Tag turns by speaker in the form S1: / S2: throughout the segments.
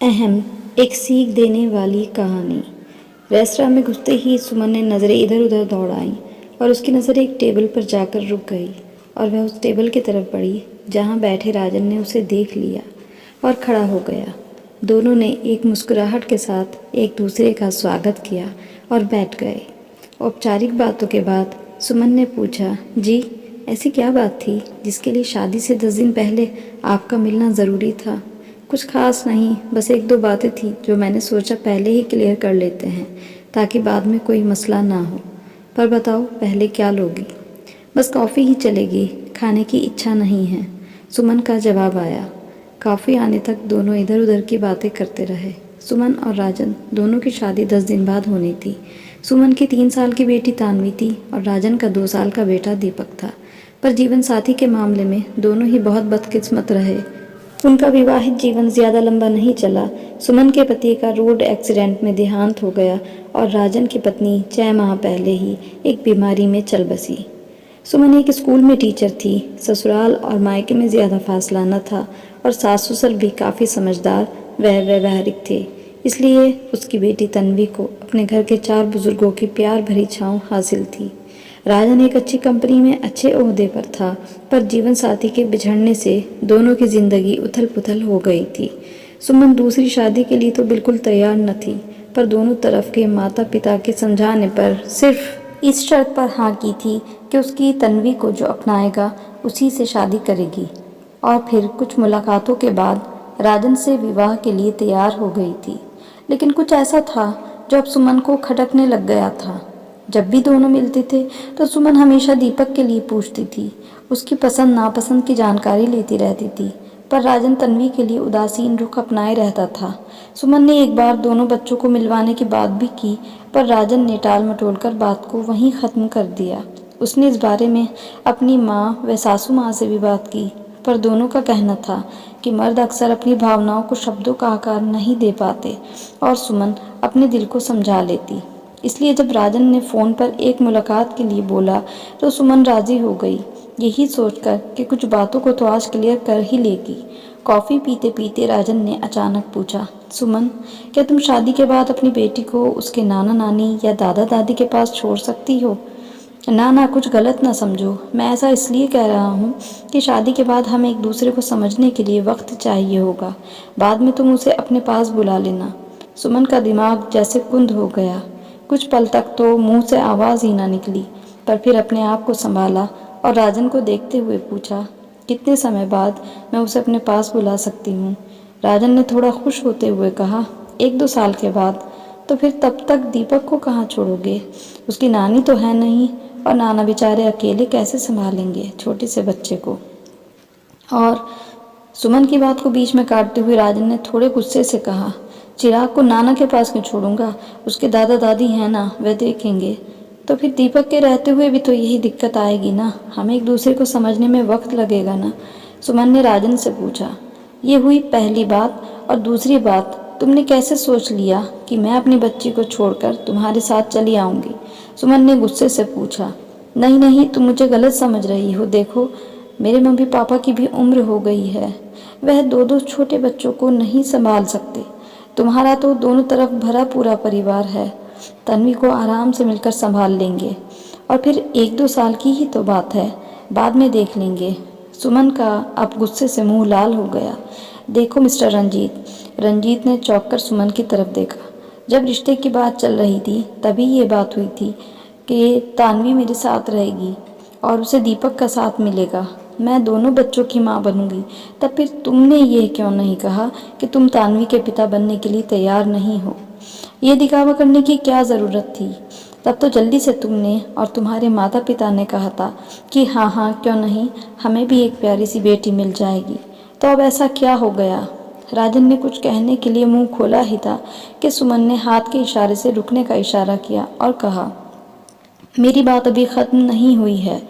S1: अहम एक सीख देने वाली कहानी। रेस्तरां में घुसते ही सुमन ने नज़रें इधर उधर दौड़ाईं और उसकी नज़र एक टेबल पर जाकर रुक गई और वह उस टेबल की तरफ बढ़ी जहां बैठे राजन ने उसे देख लिया और खड़ा हो गया। दोनों ने एक मुस्कुराहट के साथ एक दूसरे का स्वागत किया और बैठ गए। औपचारिक बातों के बाद सुमन ने पूछा, जी ऐसी क्या बात थी जिसके लिए शादी से 10 दिन पहले आपका मिलना ज़रूरी था? कुछ खास नहीं, बस एक दो बातें थी जो मैंने सोचा पहले ही क्लियर कर लेते हैं ताकि बाद में कोई मसला ना हो। पर बताओ पहले क्या लोगी? बस कॉफ़ी ही चलेगी, खाने की इच्छा नहीं है, सुमन का जवाब आया। कॉफ़ी आने तक दोनों इधर उधर की बातें करते रहे। सुमन और राजन दोनों की शादी 10 दिन बाद होनी थी। सुमन की 3 साल की बेटी तानवी थी और राजन का 2 साल का बेटा दीपक था। पर जीवन साथी के मामले में दोनों ही बहुत बदकिस्मत रहे। उनका विवाहित जीवन ज़्यादा लंबा नहीं चला। सुमन के पति का रोड एक्सीडेंट में देहांत हो गया और राजन की पत्नी 6 माह पहले ही एक बीमारी में चल बसी। सुमन एक स्कूल में टीचर थी। ससुराल और मायके में ज़्यादा फासला न था और सास ससुर भी काफ़ी समझदार व व्यवहारिक थे। इसलिए उसकी बेटी तन्वी को अपने घर के 4 बुजुर्गों की प्यार भरी छाँव हासिल थी। राजन एक अच्छी कंपनी में अच्छे ओहदे पर था, पर जीवन साथी के बिछड़ने से दोनों की जिंदगी उथल पुथल हो गई थी। सुमन दूसरी शादी के लिए तो बिल्कुल तैयार न थी, पर दोनों तरफ के माता पिता के समझाने पर सिर्फ इस शर्त पर हाँ की थी कि उसकी तन्वी को जो अपनाएगा उसी से शादी करेगी। और फिर कुछ मुलाकातों के बाद राजन से विवाह के लिए तैयार हो गई थी। लेकिन कुछ ऐसा था जो अब सुमन को खटकने लग गया था। जब भी दोनों मिलते थे तो सुमन हमेशा दीपक के लिए पूछती थी, उसकी पसंद नापसंद की जानकारी लेती रहती थी, पर राजन तन्वी के लिए उदासीन रुख अपनाए रहता था। सुमन ने एक बार दोनों बच्चों को मिलवाने की बात भी की, पर राजन ने टाल मटोल कर बात को वहीं ख़त्म कर दिया। उसने इस बारे में अपनी माँ व सासू माँ से भी बात की, पर दोनों का कहना था कि मर्द अक्सर अपनी भावनाओं को शब्दों का आकार नहीं दे पाते और सुमन अपने दिल को समझा लेती। इसलिए जब राजन ने फ़ोन पर एक मुलाकात के लिए बोला तो सुमन राज़ी हो गई, यही सोचकर कि कुछ बातों को तो आज क्लियर कर ही लेगी। कॉफ़ी पीते पीते राजन ने अचानक पूछा, सुमन क्या तुम शादी के बाद अपनी बेटी को उसके नाना नानी या दादा दादी के पास छोड़ सकती हो? ना ना, कुछ गलत ना समझो, मैं ऐसा इसलिए कह रहा हूँ कि शादी के बाद हमें एक दूसरे को समझने के लिए वक्त चाहिए होगा। बाद में तुम उसे अपने पास बुला लेना। सुमन का दिमाग जैसे कुंद हो गया। कुछ पल तक तो मुंह से आवाज़ ही ना निकली, पर फिर अपने आप को संभाला और राजन को देखते हुए पूछा, कितने समय बाद मैं उसे अपने पास बुला सकती हूँ? राजन ने थोड़ा खुश होते हुए कहा, 1-2 साल के बाद। तो फिर तब तक दीपक को कहाँ छोड़ोगे? उसकी नानी तो है नहीं और नाना बेचारे अकेले कैसे संभालेंगे छोटे से बच्चे को? और सुमन की बात को बीच में काटते हुए राजन ने थोड़े गुस्से से कहा, चिराग को नाना के पास क्यों छोड़ूंगा? उसके दादा दादी हैं ना, वह देखेंगे। तो फिर दीपक के रहते हुए भी तो यही दिक्कत आएगी ना, हमें एक दूसरे को समझने में वक्त लगेगा ना? सुमन ने राजन से पूछा। ये हुई पहली बात। और दूसरी बात, तुमने कैसे सोच लिया कि मैं अपनी बच्ची को छोड़कर तुम्हारे साथ चली आऊँगी? सुमन ने गुस्से से पूछा। नहीं नहीं, तुम मुझे गलत समझ रही हो। देखो, मेरे मम्मी पापा की भी उम्र हो गई है, वह 2-2 छोटे बच्चों को नहीं संभाल सकते। तुम्हारा तो दोनों तरफ भरा पूरा परिवार है, तन्वी को आराम से मिलकर संभाल लेंगे। और फिर 1-2 साल की ही तो बात है, बाद में देख लेंगे। सुमन का अब गुस्से से मुंह लाल हो गया। देखो मिस्टर रंजीत, रंजीत ने चौंक कर सुमन की तरफ देखा। जब रिश्ते की बात चल रही थी तभी ये बात हुई थी कि तानवी मेरे साथ रहेगी और उसे दीपक का साथ मिलेगा, मैं दोनों बच्चों की माँ बनूंगी। तब फिर तुमने ये क्यों नहीं कहा कि तुम तानवी के पिता बनने के लिए तैयार नहीं हो? ये दिखावा करने की क्या ज़रूरत थी? तब तो जल्दी से तुमने और तुम्हारे माता पिता ने कहा था कि हाँ हाँ क्यों नहीं, हमें भी एक प्यारी सी बेटी मिल जाएगी। तो अब ऐसा क्या हो गया? राजन ने कुछ कहने के लिए मुंह खोला ही था कि सुमन ने हाथ के इशारे से रुकने का इशारा किया और कहा, मेरी बात अभी ख़त्म नहीं हुई है।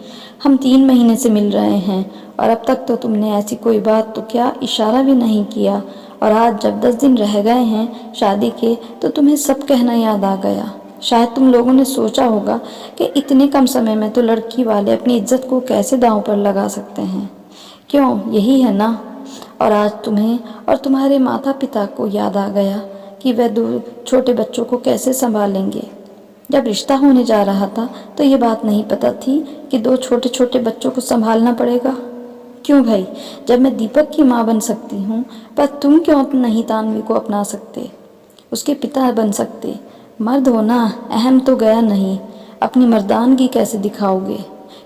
S1: हम 3 महीने से मिल रहे हैं और अब तक तो तुमने ऐसी कोई बात तो क्या इशारा भी नहीं किया। और आज जब 10 दिन रह गए हैं शादी के तो तुम्हें सब कहना याद आ गया। शायद तुम लोगों ने सोचा होगा कि इतने कम समय में तो लड़की वाले अपनी इज्जत को कैसे दांव पर लगा सकते हैं। क्यों, यही है ना? और आज तुम्हें और तुम्हारे माता पिता को याद आ गया कि वह 2 छोटे बच्चों को कैसे संभालेंगे। जब रिश्ता होने जा रहा था तो ये बात नहीं पता थी कि 2 छोटे छोटे बच्चों को संभालना पड़ेगा। क्यों भाई, जब मैं दीपक की माँ बन सकती हूँ, पर तुम क्यों नहीं तान्वी को अपना सकते, उसके पिता बन सकते। मर्द हो ना, अहम तो गया नहीं, अपनी मर्दानगी कैसे दिखाओगे।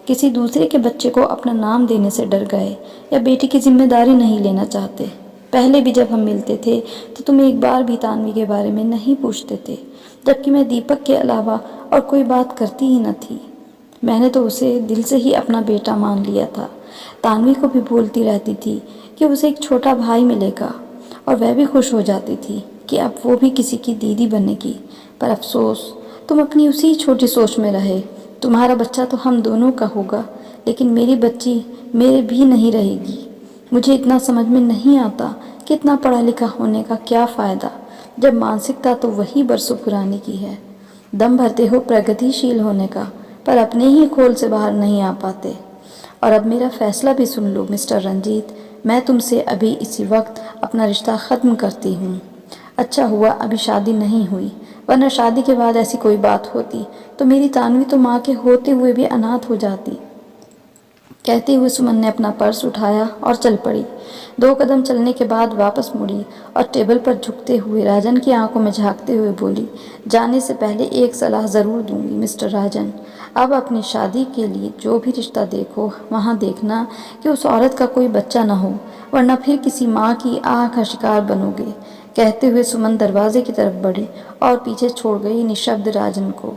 S1: किसी दूसरे के बच्चे को अपना नाम देने से डर गए या बेटी की जिम्मेदारी नहीं लेना चाहते। पहले भी जब हम मिलते थे तो तुम एक बार भी तान्वी के बारे में नहीं पूछते थे, जबकि मैं दीपक के अलावा और कोई बात करती ही न थी। मैंने तो उसे दिल से ही अपना बेटा मान लिया था। तान्वी को भी बोलती रहती थी कि उसे एक छोटा भाई मिलेगा और वह भी खुश हो जाती थी कि अब वो भी किसी की दीदी बनेगी। पर अफसोस, तुम अपनी उसी छोटी सोच में रहे। तुम्हारा बच्चा तो हम दोनों का होगा, लेकिन मेरी बच्ची मेरे भी नहीं रहेगी। मुझे इतना समझ में नहीं आता कि इतना पढ़ा लिखा होने का क्या फ़ायदा, जब मानसिकता तो वही बरसों पुरानी की है। दम भरते हो प्रगतिशील होने का, पर अपने ही खोल से बाहर नहीं आ पाते। और अब मेरा फैसला भी सुन लो मिस्टर रंजीत, मैं तुमसे अभी इसी वक्त अपना रिश्ता ख़त्म करती हूँ। अच्छा हुआ अभी शादी नहीं हुई, वरना शादी के बाद ऐसी कोई बात होती तो मेरी तान्वी तो माँ के होते हुए भी अनाथ हो जाती। कहते हुए सुमन ने अपना पर्स उठाया और चल पड़ी। 2 कदम चलने के बाद वापस मुड़ी और टेबल पर झुकते हुए राजन की आंखों में झांकते हुए बोली, जाने से पहले एक सलाह ज़रूर दूंगी मिस्टर राजन। अब अपनी शादी के लिए जो भी रिश्ता देखो, वहाँ देखना कि उस औरत का कोई बच्चा न हो, वरना फिर किसी माँ की आह का शिकार बनोगे। कहते हुए सुमन दरवाजे की तरफ बढ़ी और पीछे छोड़ गई निशब्द राजन को।